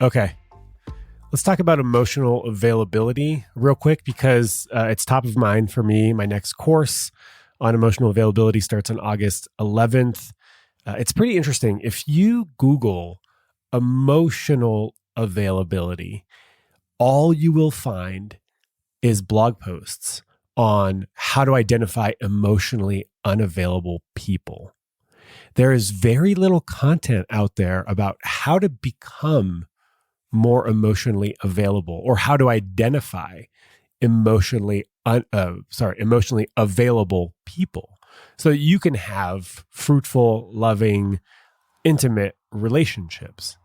Okay. Let's talk about emotional availability real quick because it's top of mind for me. My next course on emotional availability starts on August 11th. It's pretty interesting. If you Google emotional availability, all you will find is blog posts on how to identify emotionally unavailable people. There is very little content out there about how to become more emotionally available or how to identify emotionally available people so that you can have fruitful, loving, intimate relationships.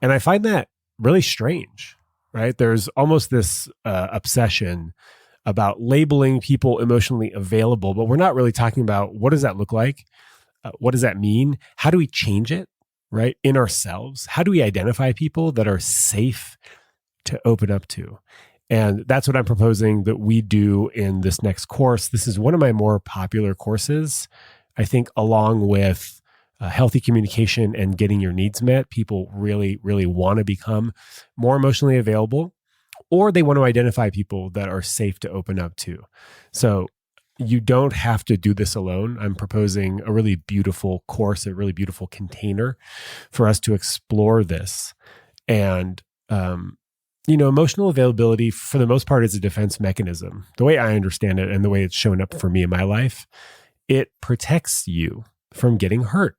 And I find that really strange, right? There's almost this obsession about labeling people emotionally available, but we're not really talking about what does that look like? What does that mean? How do we change it, right? In ourselves? How do we identify people that are safe to open up to? And that's what I'm proposing that we do in this next course. This is one of my more popular courses. I think along with healthy communication and getting your needs met, people really, really want to become more emotionally available, or they want to identify people that are safe to open up to. So you don't have to do this alone. I'm proposing a really beautiful course, a really beautiful container for us to explore this. And, emotional availability, for the most part, is a defense mechanism. The way I understand it and the way it's shown up for me in my life, it protects you from getting hurt,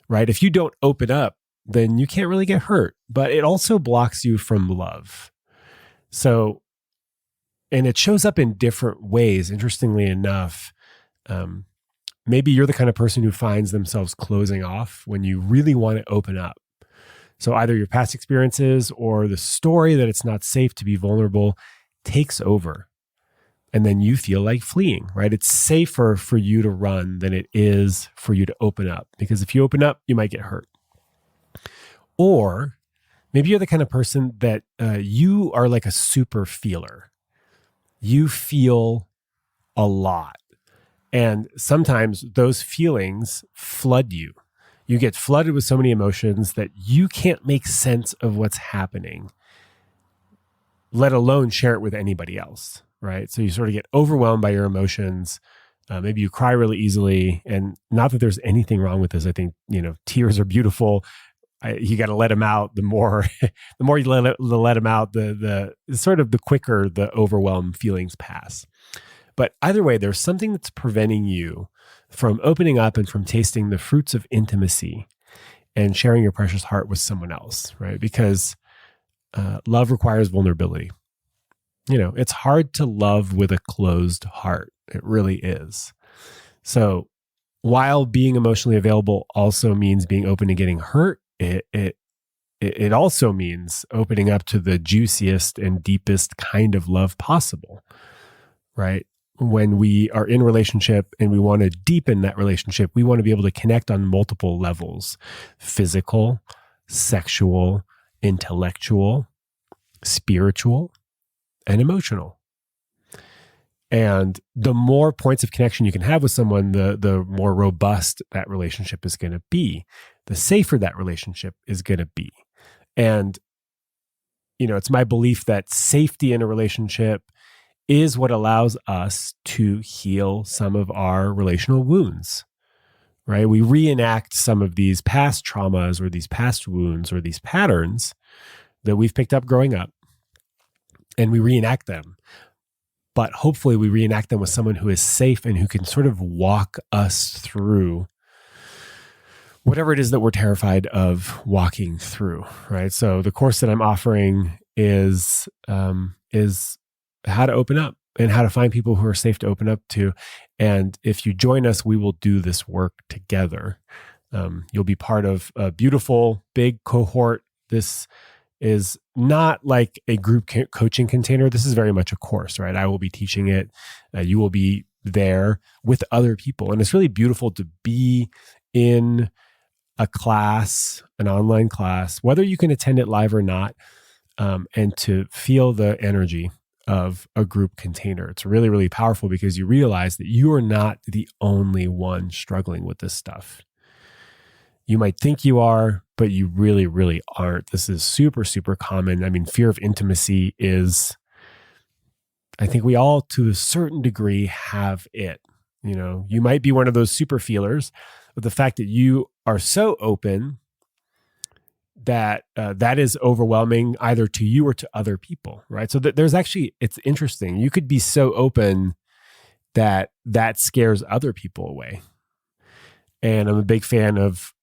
right? If you don't open up, then you can't really get hurt, but it also blocks you from love. So, and it shows up in different ways, interestingly enough. Maybe you're the kind of person who finds themselves closing off when you really want to open up. So either your past experiences or the story that it's not safe to be vulnerable takes over. And then you feel like fleeing, right? It's safer for you to run than it is for you to open up. Because if you open up, you might get hurt. Or maybe you're the kind of person that you are like a super feeler. You feel a lot. And sometimes those feelings flood you. You get flooded with so many emotions that you can't make sense of what's happening, let alone share it with anybody else, right? So you sort of get overwhelmed by your emotions. Maybe you cry really easily. And not that there's anything wrong with this. I think, tears are beautiful. You got to let them out. The more you let them out, the sort of the quicker the overwhelmed feelings pass. But either way, there's something that's preventing you from opening up and from tasting the fruits of intimacy and sharing your precious heart with someone else, right? Because love requires vulnerability. It's hard to love with a closed heart. It really is. So while being emotionally available also means being open to getting hurt, it also means opening up to the juiciest and deepest kind of love possible, right? When we are in relationship and we want to deepen that relationship, we want to be able to connect on multiple levels: physical, sexual, intellectual, spiritual, and emotional. And the more points of connection you can have with someone, the more robust that relationship is going to be, the safer that relationship is going to be. And, it's my belief that safety in a relationship is what allows us to heal some of our relational wounds, right? We reenact some of these past traumas or these past wounds or these patterns that we've picked up growing up, and we reenact them. But hopefully we reenact them with someone who is safe and who can sort of walk us through whatever it is that we're terrified of walking through, right? So the course that I'm offering is how to open up and how to find people who are safe to open up to. And if you join us, we will do this work together. You'll be part of a beautiful, big cohort. This is not like a group coaching container. This is very much a course, right? I will be teaching it. You will be there with other people. And it's really beautiful to be in a class, an online class, whether you can attend it live or not, and to feel the energy of a group container. It's really, really powerful because you realize that you are not the only one struggling with this stuff. You might think you are, but you really, really aren't. This is super, super common. I mean, fear of intimacy is, I think we all to a certain degree have it. You might be one of those super feelers, but the fact that you are so open that that is overwhelming either to you or to other people, right? So there's actually, it's interesting. You could be so open that scares other people away. And I'm a big fan of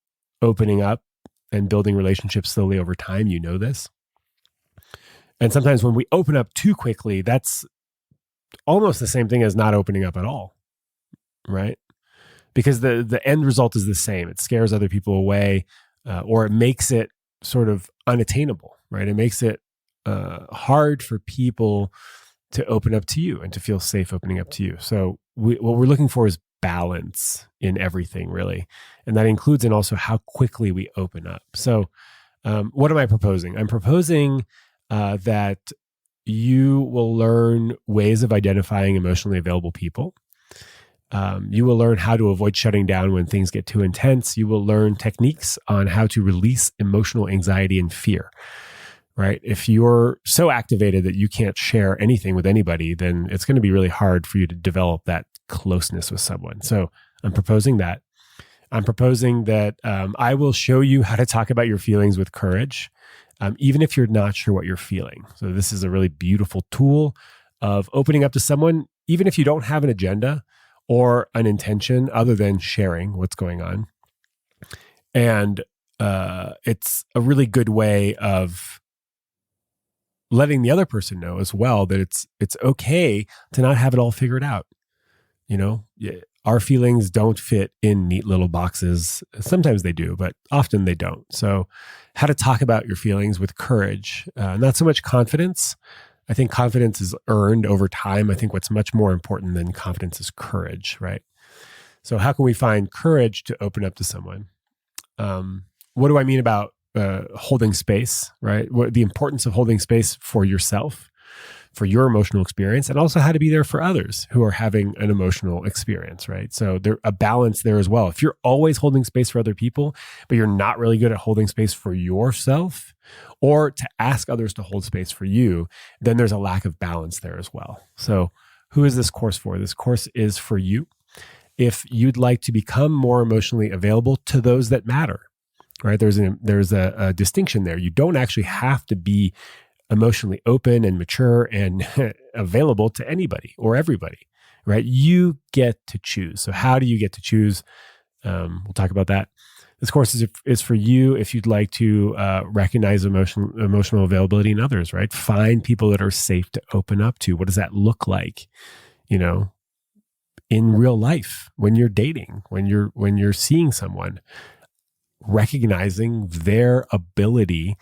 opening up and building relationships slowly over time. You know this. And sometimes when we open up too quickly, that's almost the same thing as not opening up at all, right? Because the end result is the same. It scares other people away, or it makes it sort of unattainable, right? It makes it hard for people to open up to you and to feel safe opening up to you. So what we're looking for is balance in everything, really. And that includes in also how quickly we open up. So what am I proposing? I'm proposing that you will learn ways of identifying emotionally available people. You will learn how to avoid shutting down when things get too intense. You will learn techniques on how to release emotional anxiety and fear, right? If you're so activated that you can't share anything with anybody, then it's going to be really hard for you to develop that closeness with someone. So I'm proposing that. I'm proposing that I will show you how to talk about your feelings with courage, even if you're not sure what you're feeling. So this is a really beautiful tool of opening up to someone, even if you don't have an agenda or an intention other than sharing what's going on. And it's a really good way of letting the other person know as well that it's okay to not have it all figured out. Our feelings don't fit in neat little boxes. Sometimes they do, but often they don't. So how to talk about your feelings with courage, not so much confidence. I think confidence is earned over time. I think what's much more important than confidence is courage, right? So how can we find courage to open up to someone? What do I mean about holding space, right? The importance of holding space for yourself, for your emotional experience, and also how to be there for others who are having an emotional experience, right? So there's a balance there as well. If you're always holding space for other people, but you're not really good at holding space for yourself or to ask others to hold space for you, then there's a lack of balance there as well. So who is this course for? This course is for you. If you'd like to become more emotionally available to those that matter, right? There's a distinction there. You don't actually have to be emotionally open and mature and available to anybody or everybody, right? You get to choose. So how do you get to choose? We'll talk about that. This course is for you if you'd like to recognize emotional availability in others, right? Find people that are safe to open up to. What does that look like? In real life, when you're dating, when you're seeing someone, recognizing their ability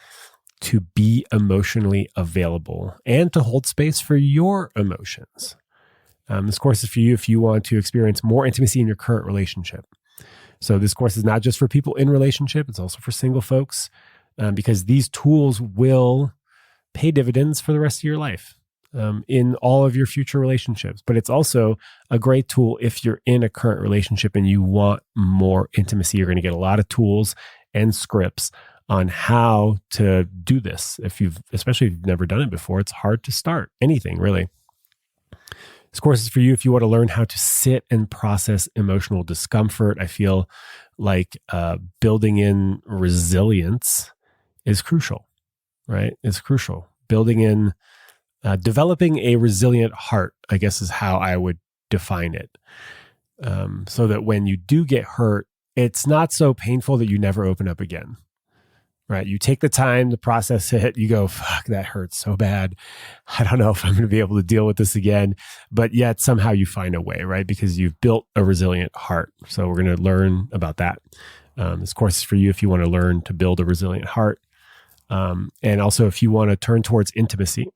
to be emotionally available and to hold space for your emotions. This course is for you if you want to experience more intimacy in your current relationship. So this course is not just for people in relationship, it's also for single folks, because these tools will pay dividends for the rest of your life in all of your future relationships. But it's also a great tool if you're in a current relationship and you want more intimacy. You're going to get a lot of tools and scripts on how to do this. Especially if you've never done it before, it's hard to start anything really. This course is for you if you want to learn how to sit and process emotional discomfort. I feel like building in resilience is crucial, right? It's crucial. Building in, developing a resilient heart, I guess is how I would define it. So that when you do get hurt, it's not so painful that you never open up again. Right. You take the time to process it. You go, fuck, that hurts so bad. I don't know if I'm going to be able to deal with this again. But yet somehow you find a way, right? Because you've built a resilient heart. So we're going to learn about that. This course is for you if you want to learn to build a resilient heart. And also if you want to turn towards intimacy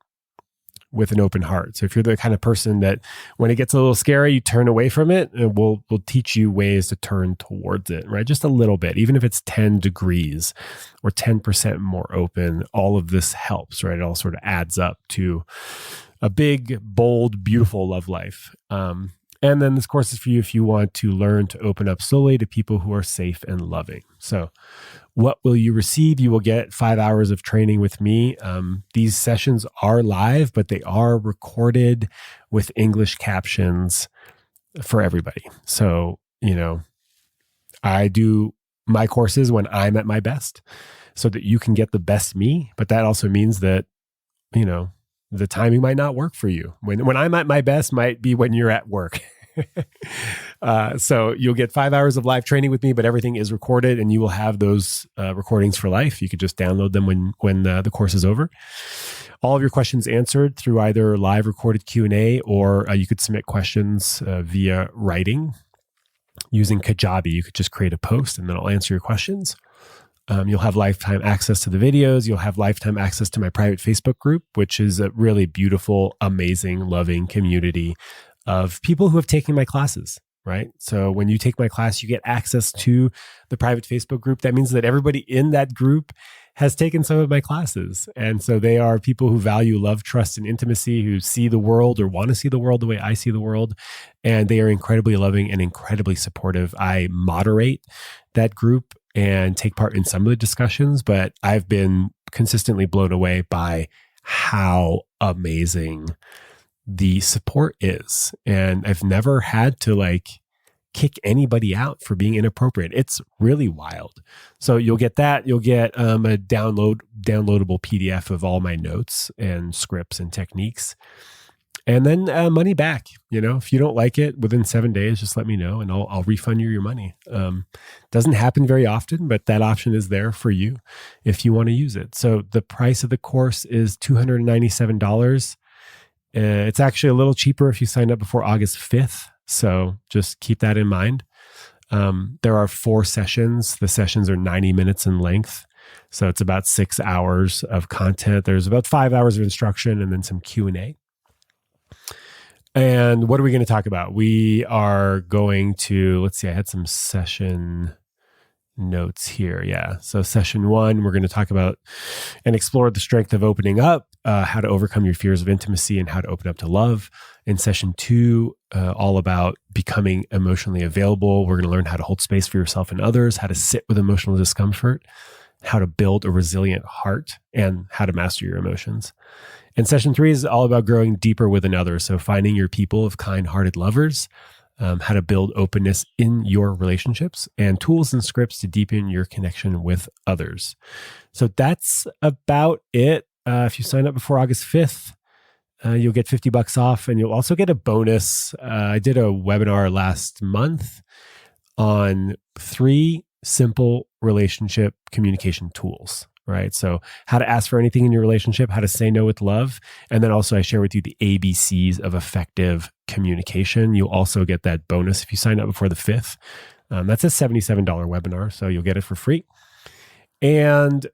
with an open heart. So if you're the kind of person that when it gets a little scary, you turn away from it, and we'll teach you ways to turn towards it, right? Just a little bit, even if it's 10 degrees or 10% more open, all of this helps, right? It all sort of adds up to a big, bold, beautiful love life. And then this course is for you if you want to learn to open up slowly to people who are safe and loving. So what will you receive? You will get 5 hours of training with me. These sessions are live, but they are recorded with English captions for everybody. So, I do my courses when I'm at my best so that you can get the best me. But that also means that, the timing might not work for you. When I'm at my best might be when you're at work. So you'll get 5 hours of live training with me, but everything is recorded and you will have those recordings for life. You could just download them when the course is over. All of your questions answered through either live recorded Q&A or you could submit questions via writing using Kajabi. You could just create a post and then I'll answer your questions. You'll have lifetime access to the videos. You'll have lifetime access to my private Facebook group, which is a really beautiful, amazing, loving community of people who have taken my classes, right? So when you take my class, you get access to the private Facebook group. That means that everybody in that group has taken some of my classes. And so they are people who value love, trust, and intimacy, who see the world or want to see the world the way I see the world. And they are incredibly loving and incredibly supportive. I moderate that group and take part in some of the discussions, but I've been consistently blown away by how amazing the support is. And I've never had to kick anybody out for being inappropriate. It's really wild. So you'll get that. You'll get a downloadable PDF of all my notes and scripts and techniques. And then money back. If you don't like it within 7 days, just let me know and I'll refund you your money. Doesn't happen very often, but that option is there for you if you want to use it. So the price of the course is $297. It's actually a little cheaper if you sign up before August 5th. So just keep that in mind. There are 4 sessions. The sessions are 90 minutes in length. So it's about 6 hours of content. There's about 5 hours of instruction and then some Q&A. And what are we going to talk about? We are going to, let's see, I had some session notes here. Yeah. So session 1, we're going to talk about and explore the strength of opening up, how to overcome your fears of intimacy and how to open up to love. In session 2, all about becoming emotionally available. We're going to learn how to hold space for yourself and others, how to sit with emotional discomfort, how to build a resilient heart, and how to master your emotions. And session 3 is all about growing deeper with another. So finding your people of kind-hearted lovers, how to build openness in your relationships, and tools and scripts to deepen your connection with others. So that's about it. If you sign up before August 5th, you'll get $50 off and you'll also get a bonus. I did a webinar last month on 3 simple relationship communication tools. Right. So how to ask for anything in your relationship, how to say no with love. And then also I share with you the ABCs of effective communication. You'll also get that bonus if you sign up before the 5th. That's a $77 webinar. So you'll get it for free. And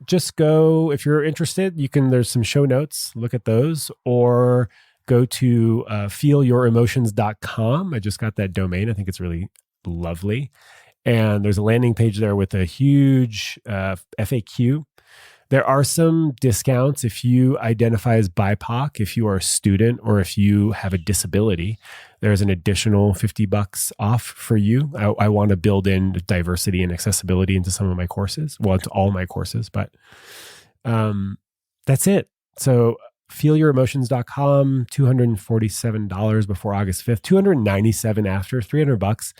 just go, if you're interested, there's some show notes, look at those, or go to feelyouraemotions.com. I just got that domain. I think it's really lovely. And there's a landing page there with a huge FAQ. There are some discounts if you identify as BIPOC, if you are a student, or if you have a disability. There's an additional $50 off for you. I want to build in diversity and accessibility into some of my courses, well, into all my courses, but that's it. So feelyouraemotions.com, $247 before August 5th, $297 after, $300.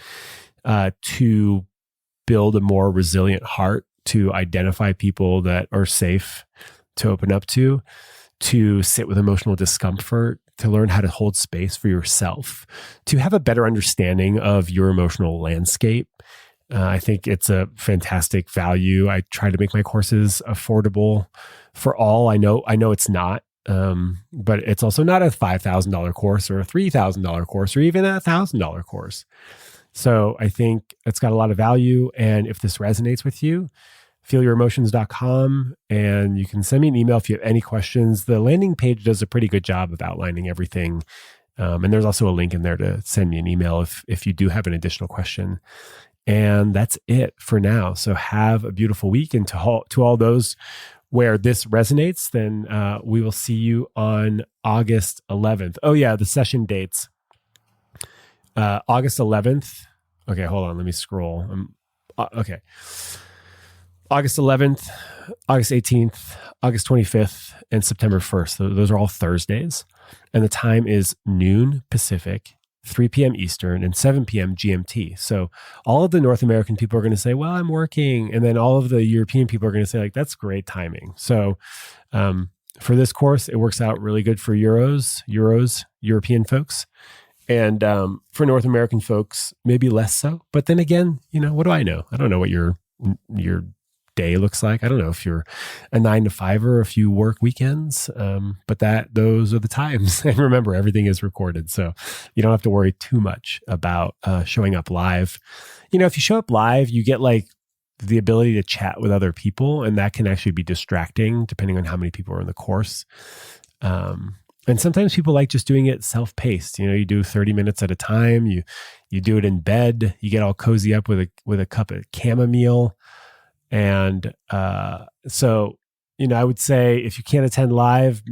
To build a more resilient heart, to identify people that are safe to open up to sit with emotional discomfort, to learn how to hold space for yourself, to have a better understanding of your emotional landscape. I think it's a fantastic value. I try to make my courses affordable for all. I know it's not, but it's also not a $5,000 course or a $3,000 course or even a $1,000 course. So I think it's got a lot of value. And if this resonates with you, feelyouraemotions.com, and you can send me an email if you have any questions. The landing page does a pretty good job of outlining everything. And there's also a link in there to send me an email if you do have an additional question. And that's it for now. So have a beautiful week. And to all those where this resonates, then we will see you on August 11th. Oh yeah, the session dates. August 11th. Okay, hold on. Let me scroll. Okay. August 11th, August 18th, August 25th, and September 1st. Those are all Thursdays. And the time is noon Pacific, 3 p.m. Eastern, and 7 p.m. GMT. So all of the North American people are going to say, well, I'm working. And then all of the European people are going to say, like, that's great timing. So for this course, it works out really good for European folks. And for North American folks, maybe less so. But then again, what do I know? I don't know what your day looks like. I don't know if you're a 9 to 5 or if you work weekends, but those are the times. And remember, everything is recorded, so you don't have to worry too much about showing up live. If you show up live, you get like the ability to chat with other people, and that can actually be distracting depending on how many people are in the course. And sometimes people like just doing it self-paced. You do 30 minutes at a time. You do it in bed. You get all cozy up with a cup of chamomile. And so, I would say if you can't attend live,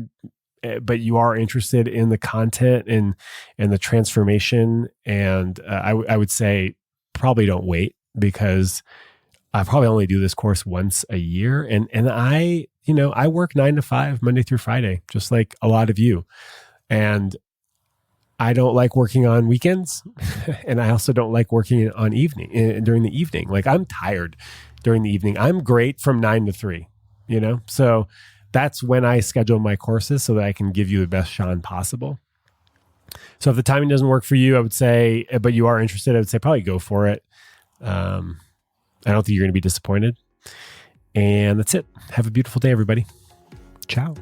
but you are interested in the content and the transformation, and I would say probably don't wait, because I probably only do this course once a year. And I work 9 to 5, Monday through Friday, just like a lot of you. And I don't like working on weekends. And I also don't like working during the evening. Like, I'm tired during the evening. I'm great from 9 to 3, So that's when I schedule my courses so that I can give you the best Sean possible. So if the timing doesn't work for you, I would say, but you are interested, I would say probably go for it. I don't think you're going to be disappointed. And that's it. Have a beautiful day, everybody. Ciao.